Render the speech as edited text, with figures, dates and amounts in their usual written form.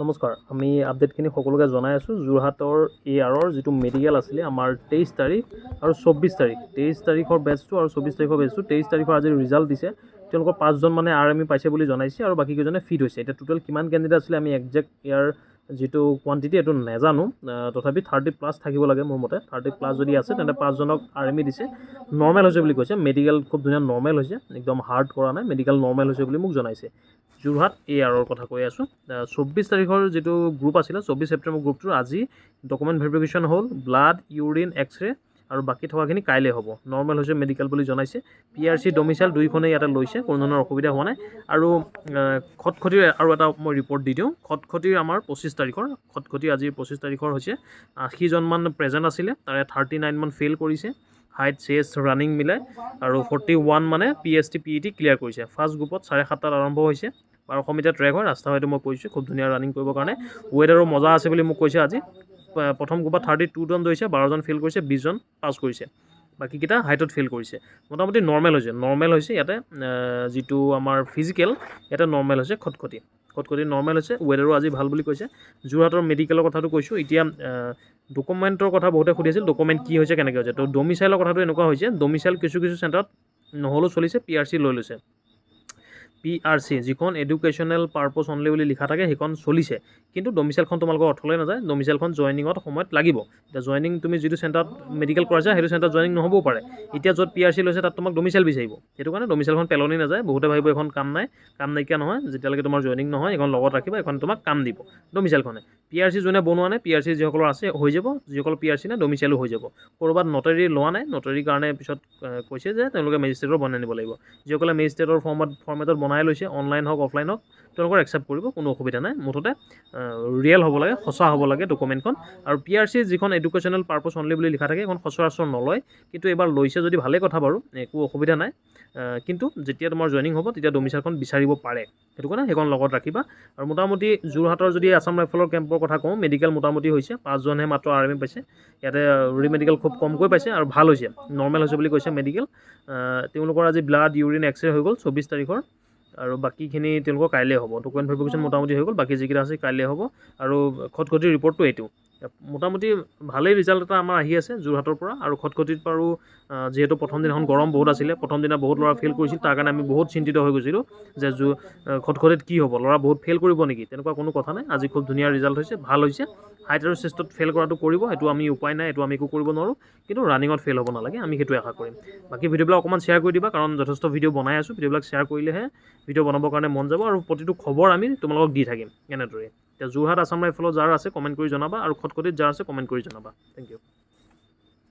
নমস্কাৰ, আমি আপডেটখিনি সকলোকে জনাই আছোঁ। যোৰহাটৰ ARৰ যিটো মেডিকেল আছিলে আমাৰ 23 তাৰিখ আৰু 24 তাৰিখ, 23 তাৰিখৰ বেচটো আৰু 24 তাৰিখৰ বেচটো। 23 তাৰিখৰ আজি ৰিজাল্ট দিছে। তেওঁলোকৰ 5জন মানে RME পাইছে বুলি জনাইছে আৰু বাকীকেইজনে ফিট হৈছে। এতিয়া টোটেল কিমান কেণ্ডিডেট আছিলে আমি একজেক্ট ইয়াৰ যিটো কোৱান্টিটি এইটো নাজানো, তথাপি 30+ থাকিব লাগে মোৰ মতে। 30+ যদি আছে তেন্তে 5জনক RME দিছে। নৰ্মেল হৈছে বুলি কৈছে। মেডিকেল খুব ধুনীয়া নৰ্মেল হৈছে, একদম হাৰ্ড কৰা নাই, মেডিকেল নৰ্মেল হৈছে বুলি মোক জনাইছে। যোৰহাট ARৰ কথা কৈ আছোঁ। 24 তাৰিখৰ যিটো গ্ৰুপ আছিলে, 24 ছেপ্টেম্বৰ গ্ৰুপটোৰ আজি ডকুমেণ্ট ভেৰিফিকেশ্যন হ'ল, ব্লাড, ইউৰিন, এক্সৰে আৰু বাকী থকাখিনি কাইলৈ হ'ব। নৰ্মেল হৈছে মেডিকেল বুলি জনাইছে। PRC ডমিচাইল দুইখনেই ইয়াতে লৈছে, কোনো ধৰণৰ অসুবিধা হোৱা নাই। আৰু খটখটিৰ আৰু এটা মই ৰিপৰ্ট দি দিওঁ। খটখটিৰ আমাৰ 25 তাৰিখৰ, খটখটি আজি 25 তাৰিখৰ হৈছে 80জনমান প্ৰেজেণ্ট আছিলে, তাৰে 39 মান ফেইল কৰিছে। হাইট, চেষ্ট, ৰানিং মিলাই আৰু 41 মানে PST PET ক্লিয়াৰ কৰিছে। ফাৰ্ষ্ট গ্ৰুপত 7:30 আৰম্ভ হৈছে। 1200 মিটাৰ ট্ৰেক হয়, ৰাস্তা হয়তো মই কৈছোঁ, খুব ধুনীয়া ৰানিং কৰিবৰ কাৰণে। ৱেডাৰো মজা আছে বুলি মোক কৈছে আজি। প্ৰথম গ্ৰুপত 32 জন দৌৰিছে, 12জন ফেইল কৰিছে, 20জন পাছ কৰিছে। বাকীকেইটা হাইটত ফেইল কৰিছে। মোটামুটি নৰ্মেল হৈছে। নৰ্মেল হৈছে ইয়াতে যিটো আমাৰ ফিজিকেল, ইয়াতে নৰ্মেল হৈছে খটখটি নৰ্মেল হৈছে। ৱেডাৰো আজি ভাল বুলি কৈছে। যোৰহাটৰ মেডিকেলৰ কথাটো কৈছোঁ। এতিয়া ডকুমেণ্টৰ কথা বহুতে সুধিছিল, ডকুমেণ্ট কি হৈছে, কেনেকৈ হৈছে। তো ডমিচাইলৰ কথাটো এনেকুৱা হৈছে, ডমিচাইল কিছু চেণ্টাৰত নহ'লেও চলিছে, PRC লৈ লৈছে। PRC যিখন এডুকেশ্যনেল পাৰ্পছ অনলি বুলি লিখা থাকে সেইখন চলিছে, কিন্তু ডমিচাইলখন তোমালোকৰ অৰ্থলৈ নাযায়। ডমিচাইলখন জইনিঙত সময়ত লাগিব। এতিয়া জইনিং তুমি যিটো চেণ্টাৰত মেডিকেল কৰাইছা সেইটো চেণ্টাৰত জইনিং নহ'বও পাৰে। এতিয়া য'ত PRC লৈছে তাত তোমাক ডমিচাইল বিচাৰিব। সেইটো কাৰণে ডমিচাইলখন পেলনি নাযায়। বহুতে ভাবিব এখন কাম নাইকিয়া নহয়। যেতিয়ালৈকে তোমাৰ জইনিং নহয় এইখন লগত ৰাখিবা, এইখন তোমাক কাম দিব ডমিচাইলখনে। PRC যোনে বনোৱা নাই, PRC যিসকলৰ আছে হৈ যাব। যিসকল PRC নাই, ডমিচাইলো হৈ যাব। ক'ৰবাত নটাৰী লোৱা নাই, নটাৰীৰ কাৰণে পিছত কৈছে যে তেওঁলোকে মেজিষ্ট্ৰেটৰ বনাই নিব লাগিব। যিসকলে মেজিষ্ট্ৰেটৰ ফৰ্মেটত বনাই লৈছে, অনলাইন হওক অফলাইন হওক, তেওঁলোকৰ একচেপ্ট কৰিব, কোনো অসুবিধা নাই। মুঠতে ৰিয়েল হ'ব লাগে, সঁচা হ'ব লাগে ডকুমেণ্টখন। আৰু PRC যিখন এডুকেশ্যনেল পাৰ্পছ অনলি বুলি লিখা থাকে সেইখন সচৰাচৰ নলয়, কিন্তু এইবাৰ লৈছে যদি ভালেই কথা বাৰু, একো অসুবিধা নাই। কিন্তু যেতিয়া তোমাৰ জইনিং হ'ব তেতিয়া ডমিচাইলখন বিচাৰিব পাৰে। সেইটো কাৰণে সেইখন লগত ৰাখিবা। আৰু মোটামুটি যোৰহাটৰ যদি আছাম ৰাইফলৰ কেম্পৰ কথা কওঁ, মেডিকেল মোটামুটি হৈছে। 5জনহে মাত্ৰ RME পাইছে। ইয়াতে ৰিমেডিকেল খুব কমকৈ পাইছে আৰু ভাল হৈছে, নৰ্মেল হৈছে বুলি কৈছে মেডিকেল। তেওঁলোকৰ আজি ব্লাড, ইউৰিন, এক্সৰে হৈ গ'ল 24 তাৰিখৰ। আৰু বাকীখিনি তেওঁলোকৰ কাইলৈ হ'ব। ডকুমেণ্ট ভেৰিফিকেশ্যন মোটামুটি হৈ গ'ল, বাকী যিকেইটা আছে কাইলৈ হ'ব। আৰু খটখটিৰ ৰিপৰ্টটো এইটো। মোটামুটি ভালেই ৰিজাল্ট এটা আমাৰ আহি আছে যোৰহাটৰ পৰা। আৰু খটখটিত বাৰু যিহেতু প্ৰথম দিনাখন গৰম বহুত আছিলে, প্ৰথম দিনা বহুত ল'ৰা ফেইল কৰিছিল, তাৰ কাৰণে আমি বহুত চিন্তিত হৈ গৈছিলোঁ যে খটখটিত কি হ'ব, ল'ৰা বহুত ফেইল কৰিব নেকি। তেনেকুৱা কোনো কথা নাই। আজি খুব ধুনীয়া ৰিজাল্ট হৈছে, ভাল হৈছে। হাইট আৰু চেষ্টত ফেইল কৰাটো কৰিব, এইটো আমি উপায় নাই, এইটো আমি একো কৰিব নোৱাৰোঁ। কিন্তু ৰানিঙত ফেইল হ'ব নালাগে, আমি সেইটোৱে আশা কৰিম। বাকী ভিডিঅ'বিলাক অকণমান শ্বেয়াৰ কৰি দিবা, কাৰণ যথেষ্ট ভিডিঅ' বনাই আছোঁ। ভিডিঅ'বিলাক শ্বেয়াৰ কৰিলেহে ভিডিঅ' বনাবৰ কাৰণে মন যাব, আৰু প্ৰতিটো খবৰ আমি তোমালোকক দি থাকিম এনেদৰে। এতিয়া যোৰহাট আছাম ৰাইফলত যাৰ আছে কমেণ্ট কৰি জনাবা, আৰু খটখটিত যাৰ আছে কমেণ্ট কৰি জনাবা। Thank U.